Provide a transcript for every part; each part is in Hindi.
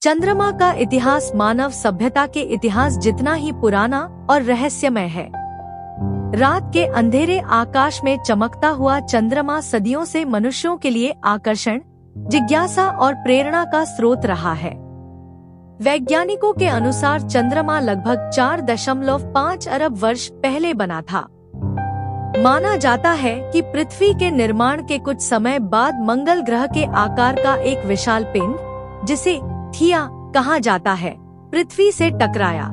चंद्रमा का इतिहास मानव सभ्यता के इतिहास जितना ही पुराना और रहस्यमय है। रात के अंधेरे आकाश में चमकता हुआ चंद्रमा सदियों से मनुष्यों के लिए आकर्षण, जिज्ञासा और प्रेरणा का स्रोत रहा है। वैज्ञानिकों के अनुसार चंद्रमा लगभग 4.5 अरब वर्ष पहले बना था। माना जाता है कि पृथ्वी के निर्माण के कुछ समय बाद मंगल ग्रह के आकार का एक विशाल पिंड, जिसे थिया कहा जाता है, पृथ्वी से टकराया।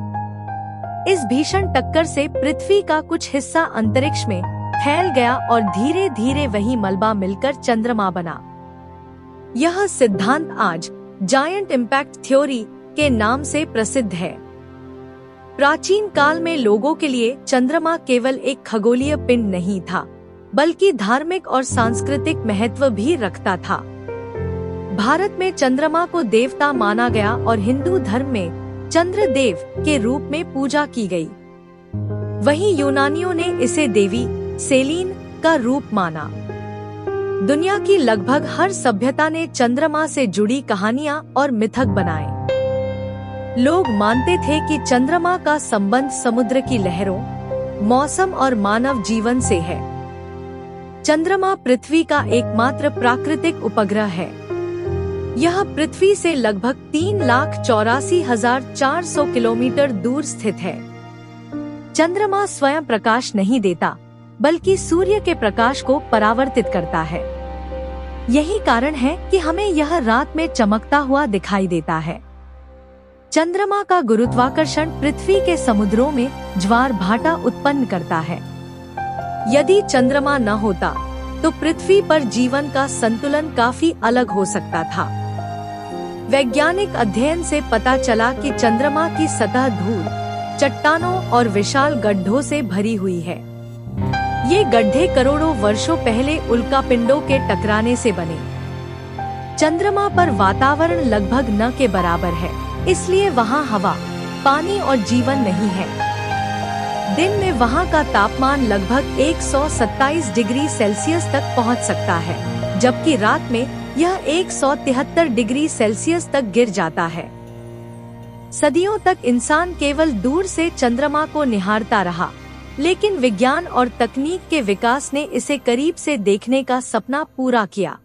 इस भीषण टक्कर से पृथ्वी का कुछ हिस्सा अंतरिक्ष में फैल गया और धीरे धीरे वही मलबा मिलकर चंद्रमा बना। यह सिद्धांत आज जायंट इम्पैक्ट थ्योरी के नाम से प्रसिद्ध है। प्राचीन काल में लोगों के लिए चंद्रमा केवल एक खगोलीय पिंड नहीं था, बल्कि धार्मिक और सांस्कृतिक महत्व भी रखता था। भारत में चंद्रमा को देवता माना गया और हिंदू धर्म में चंद्रदेव के रूप में पूजा की गई। वहीं यूनानियों ने इसे देवी सेलीन का रूप माना। दुनिया की लगभग हर सभ्यता ने चंद्रमा से जुड़ी कहानियां और मिथक बनाए। लोग मानते थे कि चंद्रमा का संबंध समुद्र की लहरों, मौसम और मानव जीवन से है। चंद्रमा पृथ्वी का एकमात्र प्राकृतिक उपग्रह है। यह पृथ्वी से लगभग 3,84,400 किलोमीटर दूर स्थित है। चंद्रमा स्वयं प्रकाश नहीं देता, बल्कि सूर्य के प्रकाश को परावर्तित करता है। यही कारण है कि हमें यह रात में चमकता हुआ दिखाई देता है। चंद्रमा का गुरुत्वाकर्षण पृथ्वी के समुद्रों में ज्वार भाटा उत्पन्न करता है। यदि चंद्रमा न होता, तो पृथ्वी पर जीवन का संतुलन काफी अलग हो सकता था। वैज्ञानिक अध्ययन से पता चला कि चंद्रमा की सतह धूल, चट्टानों और विशाल गड्ढों से भरी हुई है। ये गड्ढे करोड़ों वर्षों पहले उल्कापिंडों के टकराने से बने। चंद्रमा पर वातावरण लगभग न के बराबर है, इसलिए वहाँ हवा, पानी और जीवन नहीं है। दिन में वहाँ का तापमान लगभग 127 डिग्री सेल्सियस तक पहुँच सकता है, जबकि रात में यह 173 डिग्री सेल्सियस तक गिर जाता है। सदियों तक इंसान केवल दूर से चंद्रमा को निहारता रहा, लेकिन विज्ञान और तकनीक के विकास ने इसे करीब से देखने का सपना पूरा किया।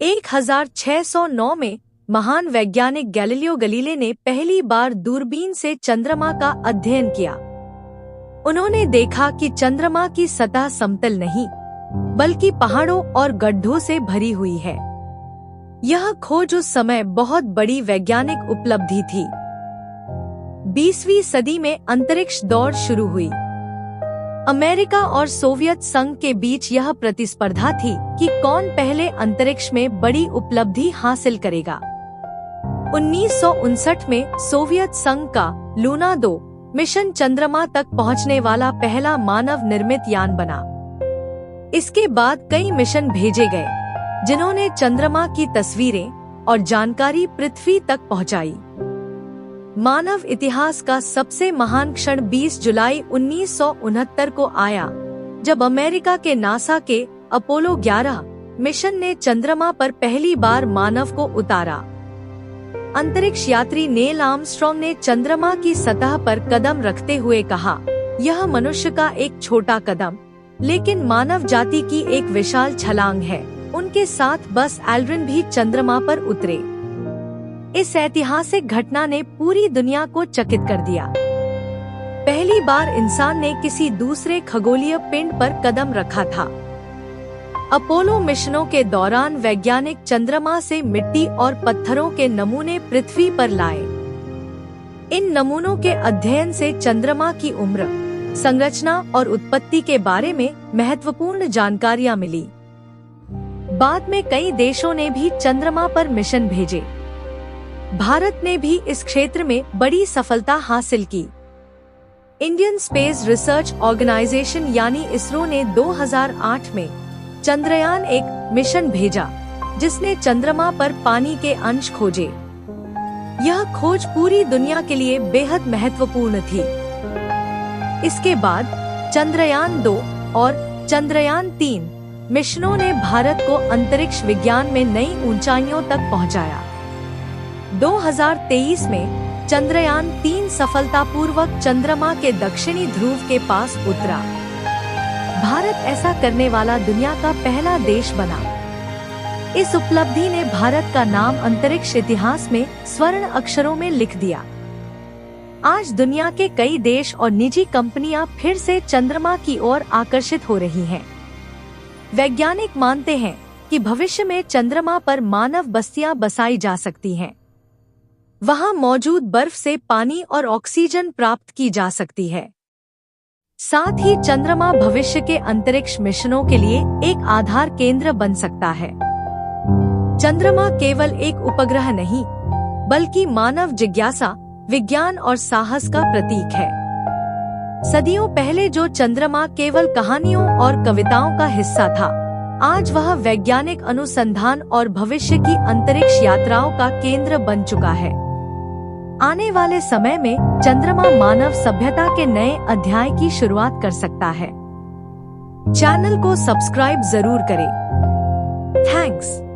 1609 में महान वैज्ञानिक गैलीलियो गैलीले ने पहली बार दूरबीन से चंद्रमा का अध्ययन किया। उन्होंने देखा कि चंद्रमा की सतह समतल नहीं, बल्कि पहाड़ों और गड्ढों से भरी हुई है। यह खोज उस समय बहुत बड़ी वैज्ञानिक उपलब्धि थी। 20वीं सदी में अंतरिक्ष दौड़ शुरू हुई। अमेरिका और सोवियत संघ के बीच यह प्रतिस्पर्धा थी कि कौन पहले अंतरिक्ष में बड़ी उपलब्धि हासिल करेगा। 1959 में सोवियत संघ का लूना 2 मिशन चंद्रमा तक पहुंचने वाला पहला मानव निर्मित यान बना। इसके बाद कई मिशन भेजे गए, जिन्होंने चंद्रमा की तस्वीरें और जानकारी पृथ्वी तक पहुंचाई। मानव इतिहास का सबसे महान क्षण 20 जुलाई 1969 को आया, जब अमेरिका के नासा के अपोलो 11 मिशन ने चंद्रमा पर पहली बार मानव को उतारा। अंतरिक्ष यात्री नील आर्मस्ट्रॉन्ग ने चंद्रमा की सतह पर कदम रखते हुए कहा, यह मनुष्य का एक छोटा कदम, लेकिन मानव जाति की एक विशाल छलांग है। उनके साथ बस एल्ड्रिन भी चंद्रमा पर उतरे। इस ऐतिहासिक घटना ने पूरी दुनिया को चकित कर दिया। पहली बार इंसान ने किसी दूसरे खगोलीय पिंड पर कदम रखा था। अपोलो मिशनों के दौरान वैज्ञानिक चंद्रमा से मिट्टी और पत्थरों के नमूने पृथ्वी पर लाए। इन नमूनों के अध्ययन से चंद्रमा की उम्र, संरचना और उत्पत्ति के बारे में महत्वपूर्ण जानकारियां मिली। बाद में कई देशों ने भी चंद्रमा पर मिशन भेजे। भारत ने भी इस क्षेत्र में बड़ी सफलता हासिल की। इंडियन स्पेस रिसर्च ऑर्गेनाइजेशन यानी इसरो ने 2008 में चंद्रयान 1 मिशन भेजा, जिसने चंद्रमा पर पानी के अंश खोजे। यह खोज पूरी दुनिया के लिए बेहद महत्वपूर्ण थी। इसके बाद चंद्रयान 2 और चंद्रयान 3 मिशनों ने भारत को अंतरिक्ष विज्ञान में नई ऊंचाइयों तक पहुंचाया। 2023 में चंद्रयान 3 सफलतापूर्वक चंद्रमा के दक्षिणी ध्रुव के पास उतरा। भारत ऐसा करने वाला दुनिया का पहला देश बना। इस उपलब्धि ने भारत का नाम अंतरिक्ष इतिहास में स्वर्ण अक्षरों में लिख दिया। आज दुनिया के कई देश और निजी कंपनियां फिर से चंद्रमा की ओर आकर्षित हो रही हैं। वैज्ञानिक मानते हैं कि भविष्य में चंद्रमा पर मानव बस्तियां बसाई जा सकती हैं। वहां मौजूद बर्फ से पानी और ऑक्सीजन प्राप्त की जा सकती है। साथ ही चंद्रमा भविष्य के अंतरिक्ष मिशनों के लिए एक आधार केंद्र बन सकता है। चंद्रमा केवल एक उपग्रह नहीं, बल्कि मानव जिज्ञासा, विज्ञान और साहस का प्रतीक है। सदियों पहले जो चंद्रमा केवल कहानियों और कविताओं का हिस्सा था, आज वह वैज्ञानिक अनुसंधान और भविष्य की अंतरिक्ष यात्राओं का केंद्र बन चुका है। आने वाले समय में चंद्रमा मानव सभ्यता के नए अध्याय की शुरुआत कर सकता है। चैनल को सब्सक्राइब जरूर करें। थैंक्स।